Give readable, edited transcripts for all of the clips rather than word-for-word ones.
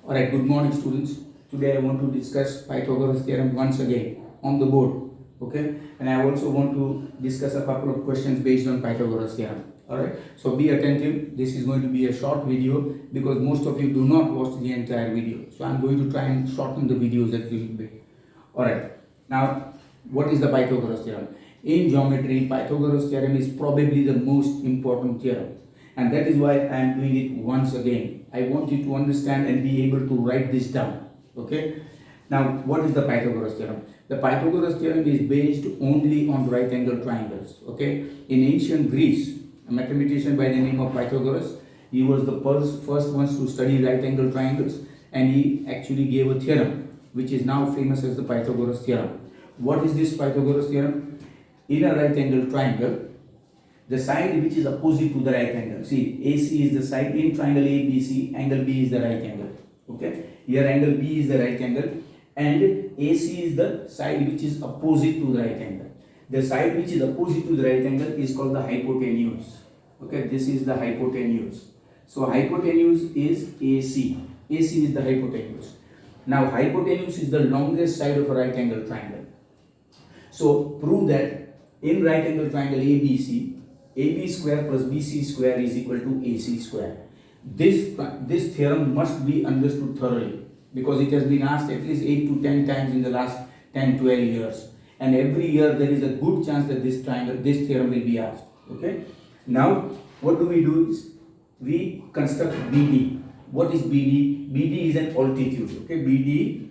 Alright, good morning students. Today I want to discuss Pythagoras theorem once again on the board. Okay, and I also want to discuss a couple of questions based on Pythagoras theorem. Alright, so be attentive. This is going to be a short video because most of you do not watch the entire video. So I'm going to try and shorten the videos a little bit. Alright, now what is the Pythagoras theorem? In geometry, Pythagoras theorem is probably the most important theorem. And that is why I am doing it once again. I want you to understand and be able to write this down. Okay. Now, what is the Pythagoras theorem? The Pythagoras theorem is based only on right angle triangles. Okay. In ancient Greece, a mathematician by the name of Pythagoras, he was the first ones to study right angle triangles, and he actually gave a theorem which is now famous as the Pythagoras theorem. What is this Pythagoras theorem? In a right angle triangle, the side which is opposite to the right angle. See, AC is the side in triangle ABC, angle B is the right angle. Okay, here angle B is the right angle and AC is the side which is opposite to the right angle. The side which is opposite to the right angle is called the hypotenuse. Okay, this is the hypotenuse. So hypotenuse is AC. AC is the hypotenuse. Now hypotenuse is the longest side of a right angle triangle. So prove that in right angle triangle ABC, AB square plus BC square is equal to AC square. This theorem must be understood thoroughly because it has been asked at least 8 to 10 times in the last 10-12 years. And every year there is a good chance that this theorem will be asked. Okay. Now what do? Is we construct BD. What is BD? BD is an altitude. Okay. BD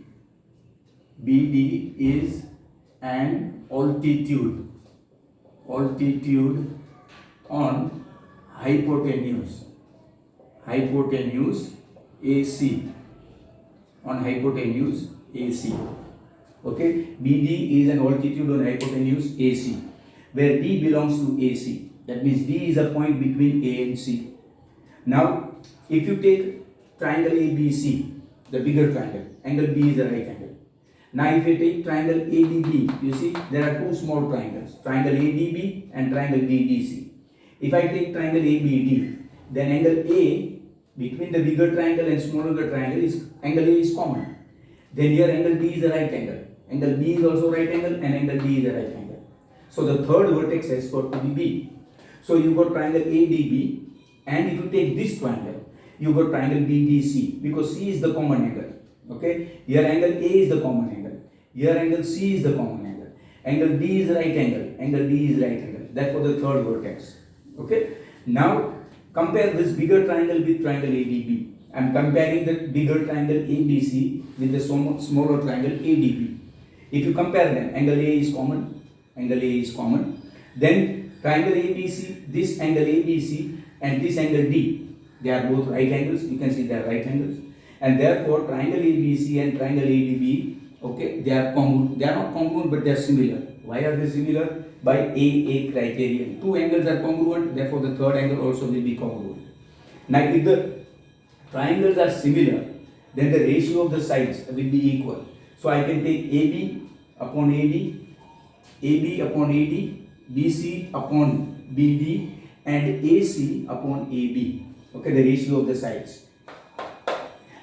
is an altitude on hypotenuse AC, on hypotenuse AC. Okay, BD is an altitude on hypotenuse AC where D belongs to AC. That means D is a point between A and C. Now if you take triangle ABC, the bigger triangle, angle B is the right angle. Now if you take triangle ADB, you see there are two small triangles, triangle ADB and triangle BDC. If I take triangle ABD, then angle A between the bigger triangle and smaller triangle is angle A is common. Then here angle B is the right angle. Angle B is also right angle and angle D is the right angle. So the third vertex has got to be B. So you got triangle ADB, and if you take this triangle, you got triangle BDC because C is the common angle. Okay, here angle A is the common angle. Here angle C is the common angle. Angle D is the right angle. Angle D is right angle. Therefore the third vertex. Okay. Now compare this bigger triangle with triangle ADB. I am comparing the bigger triangle ABC with the smaller triangle ADB. If you compare them, angle A is common. Angle A is common. Then triangle ABC, this angle ABC and this angle D, they are both right angles. You can see they are right angles. And therefore triangle ABC and triangle ADB, okay, they are congruent. They are not congruent, but they are similar. Why are they similar? By AA criterion. Two angles are congruent, therefore the third angle also will be congruent. Now if the triangles are similar, then the ratio of the sides will be equal. So I can take AB upon AD, AB upon AD, BC upon BD and AC upon AB. Okay, the ratio of the sides.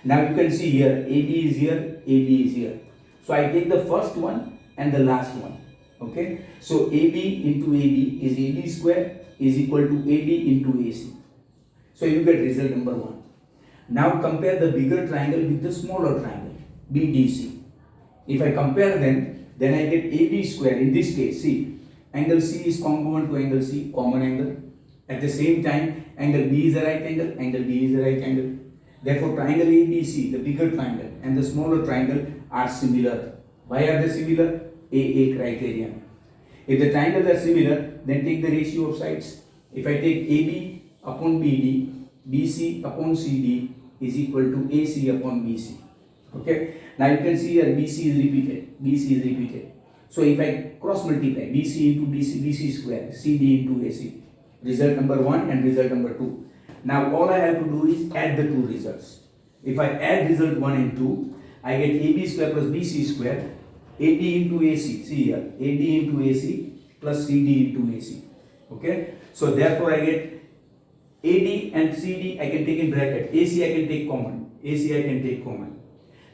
Now you can see here, AB is here, AB is here. So I take the first one and the last one. Okay, so AB into AB is AB square is equal to AD into AC. So you get result number 1. Now compare the bigger triangle with the smaller triangle, BDC. If I compare them, then I get AB square. In this case, see, angle C is congruent to angle C, common angle. At the same time, angle B is the right angle, angle D is the right angle. Therefore, triangle ABC, the bigger triangle, and the smaller triangle are similar. Why are they similar? AA criterion. If the triangles are similar, then take the ratio of sides. If I take AB upon BD, BC upon CD is equal to AC upon BC. Okay. Now you can see here BC is repeated. BC is repeated. So if I cross multiply BC into BC square, CD into AC, result number 1 and result number 2. Now all I have to do is add the two results. If I add result 1 and 2, I get AB square plus BC square, AD into AC, see here, AD into AC plus CD into AC. Okay, so therefore I get AD and CD I can take in bracket. AC I can take common. AC I can take common.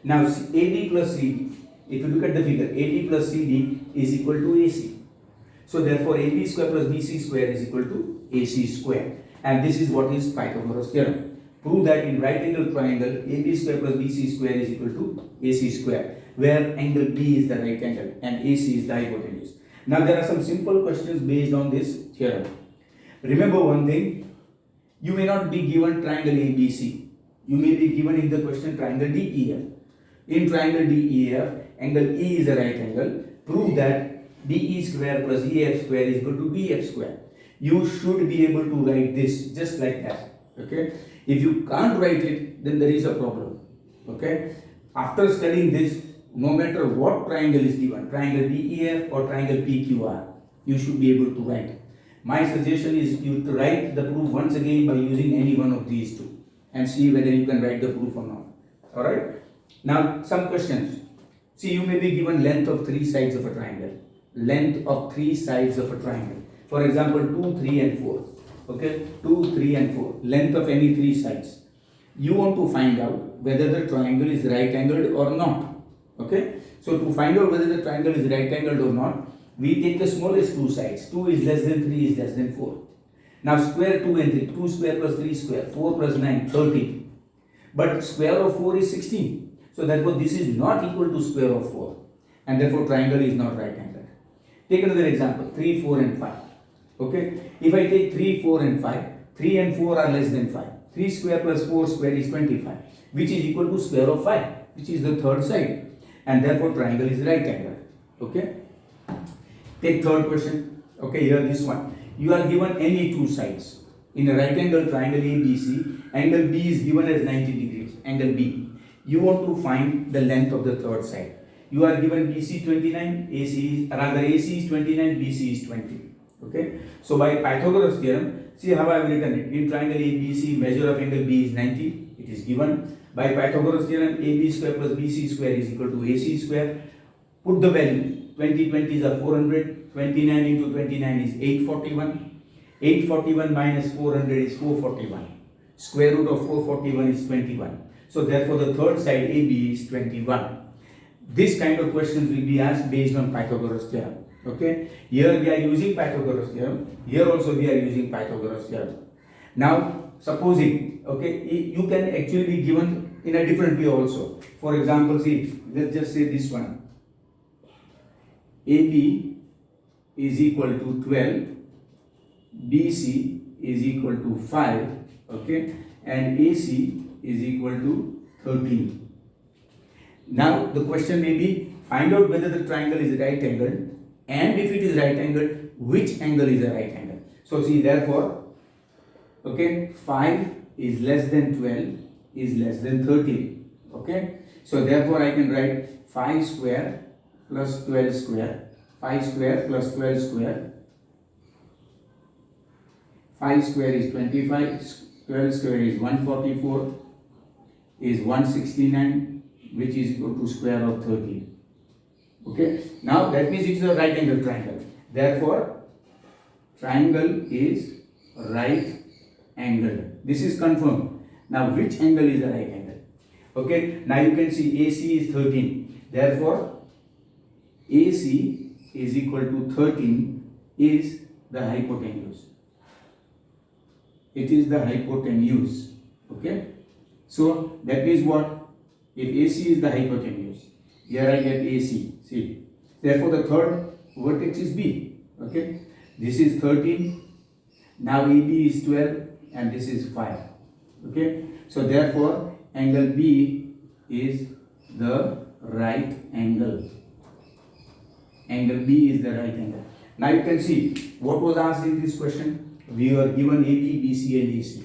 Now AD plus CD. If you look at the figure, AD plus CD is equal to AC. So therefore AB square plus BC square is equal to AC square. And this is what is Pythagoras theorem. Prove that in right angle triangle AB square plus BC square is equal to AC square, where angle B is the right angle and AC is the hypotenuse. Now there are some simple questions based on this theorem. Remember one thing, you may not be given triangle ABC. You may be given in the question triangle DEF. In triangle DEF, angle E is a right angle. Prove that DE square plus EF square is equal to DF square. You should be able to write this just like that. Okay? If you can't write it, then there is a problem. Okay? After studying this, no matter what triangle is given, triangle DEF or triangle PQR, you should be able to write. My suggestion is you to write the proof once again by using any one of these two and see whether you can write the proof or not. Alright? Now, some questions. See, you may be given length of 3 sides of a triangle. Length of 3 sides of a triangle. For example, 2, 3 and 4. Okay? 2, 3 and 4. Length of any 3 sides. You want to find out whether the triangle is right angled or not. Okay? So, to find out whether the triangle is right angled or not, we take the smallest 2 sides. 2 is less than 3 is less than 4. Now, square 2 and 3. 2 square plus 3 square. 4 plus 9, 13. But square of 4 is 16. So therefore this is not equal to square of 4. And therefore triangle is not right angled. Take another example. 3, 4 and 5. Okay. If I take 3, 4 and 5. 3 and 4 are less than 5. 3 square plus 4 square is 25. Which is equal to square of 5. Which is the third side. And therefore triangle is right angled. Okay. Take third question. Okay. Here this one. You are given any 2 sides. In a right angle triangle ABC, angle B is given as 90 degrees. Angle B. You want to find the length of the third side. You are given BC 29, AC is 29, BC is 20. Okay. So by Pythagoras theorem, see how I have written it. In triangle ABC, measure of angle B is 90. It is given. By Pythagoras theorem, AB square plus BC square is equal to AC square. Put the value. 20 20s are 400. 29 into 29 is 841. 841 minus 400 is 441. Square root of 441 is 21. So therefore the third side AB is 21. This kind of questions will be asked based on Pythagoras theorem. Okay. Here we are using Pythagoras theorem. Here also we are using Pythagoras theorem. Now supposing, okay, you can actually be given in a different way also. For example, see, let's just say this one. AB is equal to 12. BC is equal to 5. Okay. And AC is equal to 13. Now the question may be, find out whether the triangle is right angled, and if it is right angled, which angle is a right angle. So see, therefore, okay, 5 is less than 12 is less than 13. Okay, so therefore I can write 5 square plus 12 square, 5 square plus 12 square. 5 square is 25, 12 square is 144, is 169, which is equal to square of 13. Okay, now that means it is a right angle triangle. Therefore, triangle is right angled. This is confirmed. Now, which angle is the right angle? Okay, now you can see AC is 13. Therefore, AC is equal to 13 is the hypotenuse. It is the hypotenuse. Okay. So that means what? If AC is the hypotenuse, here I get AC. See. Therefore the third vertex is B. Okay. This is 13. Now AB is 12 and this is 5. Okay. So therefore angle B is the right angle. Angle B is the right angle. Now you can see what was asked in this question. We are given AB, BC and AC.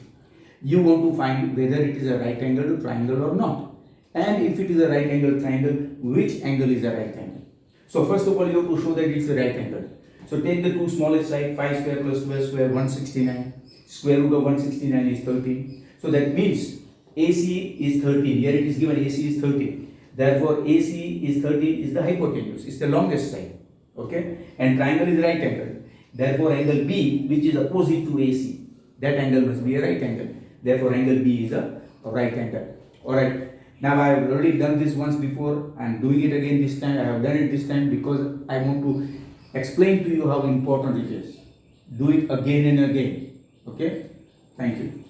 You want to find whether it is a right angle triangle or not. And if it is a right angle triangle, which angle is a right angle. So first of all, you have to show that it is a right angle. So take the two smallest side, 5 square plus 12 square, 169. Square root of 169 is 13. So that means AC is 13. Here it is given AC is 13. Therefore AC is 13 is the hypotenuse. It's the longest side. Okay. And triangle is right angle. Therefore angle B, which is opposite to AC, that angle must be a right angle. Therefore, angle B is a right angle. Alright. Now I have already done this once before. I am doing it again this time. I have done it this time because I want to explain to you how important it is. Do it again and again. Okay? Thank you.